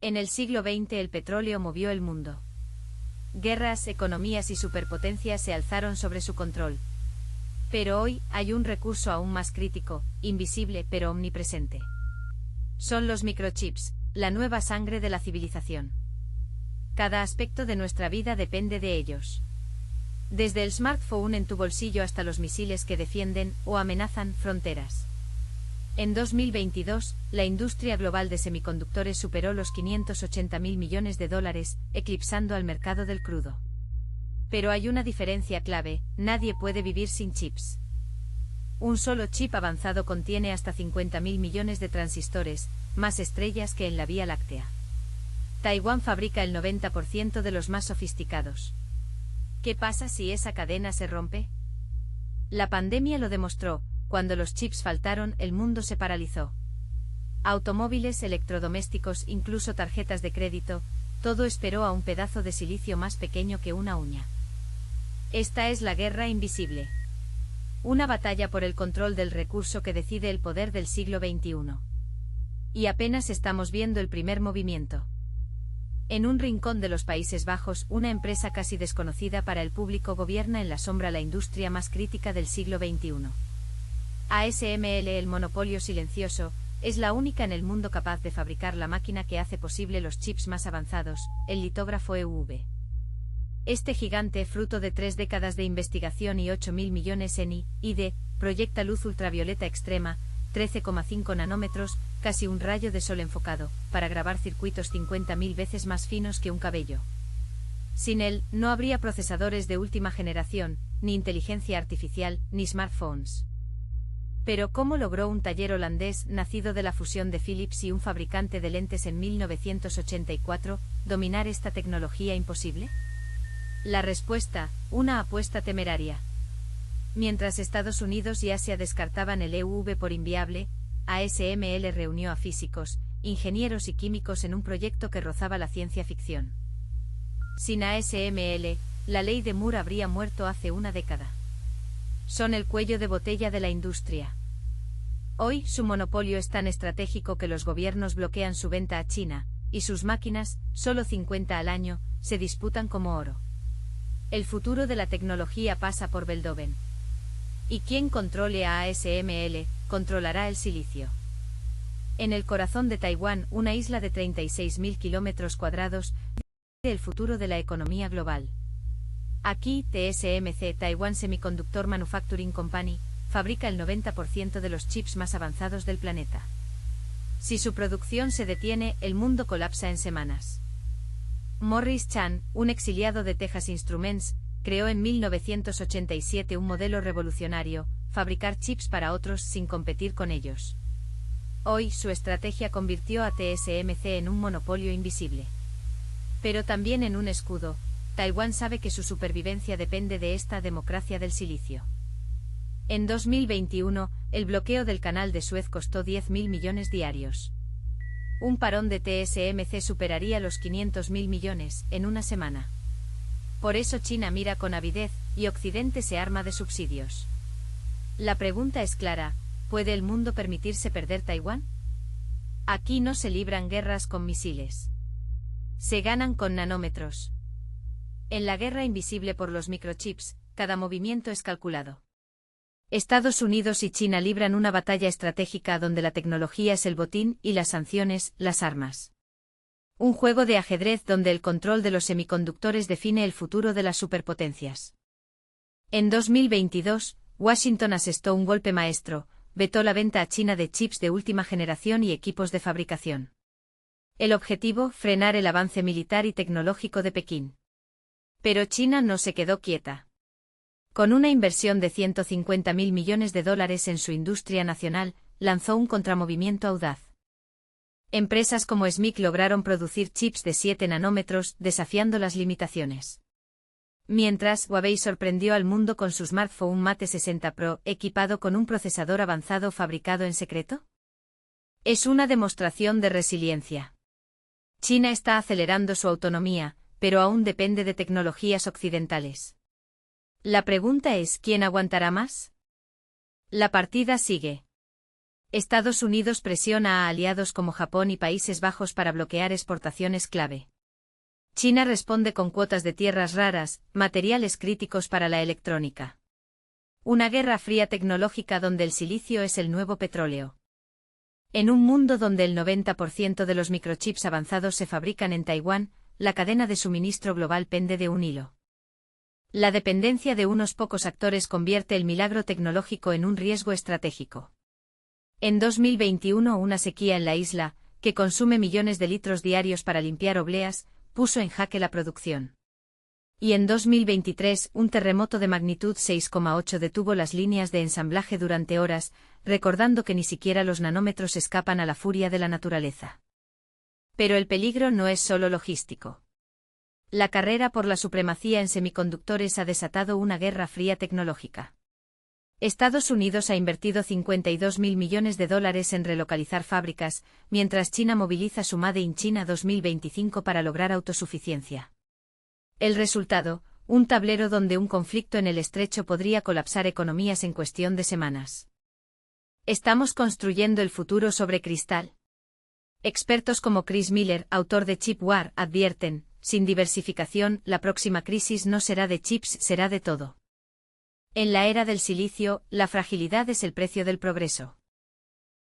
En el siglo XX el petróleo movió el mundo. Guerras, economías y superpotencias se alzaron sobre su control. Pero hoy hay un recurso aún más crítico, invisible pero omnipresente. Son los microchips, la nueva sangre de la civilización. Cada aspecto de nuestra vida depende de ellos. Desde el smartphone en tu bolsillo hasta los misiles que defienden o amenazan fronteras. En 2022, la industria global de semiconductores superó los 580.000 millones de dólares, eclipsando al mercado del crudo. Pero hay una diferencia clave: nadie puede vivir sin chips. Un solo chip avanzado contiene hasta 50.000 millones de transistores, más estrellas que en la Vía Láctea. Taiwán fabrica el 90% de los más sofisticados. ¿Qué pasa si esa cadena se rompe? La pandemia lo demostró. Cuando los chips faltaron, el mundo se paralizó. Automóviles, electrodomésticos, incluso tarjetas de crédito, todo esperó a un pedazo de silicio más pequeño que una uña. Esta es la guerra invisible. Una batalla por el control del recurso que decide el poder del siglo XXI. Y apenas estamos viendo el primer movimiento. En un rincón de los Países Bajos, una empresa casi desconocida para el público gobierna en la sombra la industria más crítica del siglo XXI. ASML, el monopolio silencioso, es la única en el mundo capaz de fabricar la máquina que hace posible los chips más avanzados, el litógrafo EUV. Este gigante, fruto de 3 décadas de investigación y 8.000 millones en I+D, proyecta luz ultravioleta extrema, 13,5 nanómetros, casi un rayo de sol enfocado, para grabar circuitos 50.000 veces más finos que un cabello. Sin él, no habría procesadores de última generación, ni inteligencia artificial, ni smartphones. Pero ¿cómo logró un taller holandés, nacido de la fusión de Philips y un fabricante de lentes en 1984, dominar esta tecnología imposible? La respuesta: una apuesta temeraria. Mientras Estados Unidos y Asia descartaban el EUV por inviable, ASML reunió a físicos, ingenieros y químicos en un proyecto que rozaba la ciencia ficción. Sin ASML, la ley de Moore habría muerto hace una década. Son el cuello de botella de la industria. Hoy, su monopolio es tan estratégico que los gobiernos bloquean su venta a China, y sus máquinas, solo 50 al año, se disputan como oro. El futuro de la tecnología pasa por Beldoven. Y quien controle a ASML, controlará el silicio. En el corazón de Taiwán, una isla de 36.000 kilómetros cuadrados, decide el futuro de la economía global. Aquí, TSMC, Taiwan Semiconductor Manufacturing Company, fabrica el 90% de los chips más avanzados del planeta. Si su producción se detiene, el mundo colapsa en semanas. Morris Chan, un exiliado de Texas Instruments, creó en 1987 un modelo revolucionario: fabricar chips para otros sin competir con ellos. Hoy, su estrategia convirtió a TSMC en un monopolio invisible. Pero también en un escudo. Taiwán sabe que su supervivencia depende de esta democracia del silicio. En 2021, el bloqueo del canal de Suez costó 10.000 millones diarios. Un parón de TSMC superaría los 500.000 millones en una semana. Por eso China mira con avidez, y Occidente se arma de subsidios. La pregunta es clara: ¿puede el mundo permitirse perder Taiwán? Aquí no se libran guerras con misiles. Se ganan con nanómetros. En la guerra invisible por los microchips, cada movimiento es calculado. Estados Unidos y China libran una batalla estratégica donde la tecnología es el botín y las sanciones, las armas. Un juego de ajedrez donde el control de los semiconductores define el futuro de las superpotencias. En 2022, Washington asestó un golpe maestro: vetó la venta a China de chips de última generación y equipos de fabricación. El objetivo: frenar el avance militar y tecnológico de Pekín. Pero China no se quedó quieta. Con una inversión de 150.000 millones de dólares en su industria nacional, lanzó un contramovimiento audaz. Empresas como SMIC lograron producir chips de 7 nanómetros, desafiando las limitaciones. Mientras, Huawei sorprendió al mundo con su smartphone Mate 60 Pro, equipado con un procesador avanzado fabricado en secreto. Es una demostración de resiliencia. China está acelerando su autonomía, pero aún depende de tecnologías occidentales. La pregunta es: ¿quién aguantará más? La partida sigue. Estados Unidos presiona a aliados como Japón y Países Bajos para bloquear exportaciones clave. China responde con cuotas de tierras raras, materiales críticos para la electrónica. Una guerra fría tecnológica donde el silicio es el nuevo petróleo. En un mundo donde el 90% de los microchips avanzados se fabrican en Taiwán, la cadena de suministro global pende de un hilo. La dependencia de unos pocos actores convierte el milagro tecnológico en un riesgo estratégico. En 2021 una sequía en la isla, que consume millones de litros diarios para limpiar obleas, puso en jaque la producción. Y en 2023 un terremoto de magnitud 6,8 detuvo las líneas de ensamblaje durante horas, recordando que ni siquiera los nanómetros escapan a la furia de la naturaleza. Pero el peligro no es solo logístico. La carrera por la supremacía en semiconductores ha desatado una guerra fría tecnológica. Estados Unidos ha invertido $52.000 millones en relocalizar fábricas, mientras China moviliza su Made in China 2025 para lograr autosuficiencia. El resultado, un tablero donde un conflicto en el estrecho podría colapsar economías en cuestión de semanas. ¿Estamos construyendo el futuro sobre cristal? Expertos como Chris Miller, autor de Chip War, advierten, sin diversificación, la próxima crisis no será de chips, será de todo. En la era del silicio, la fragilidad es el precio del progreso.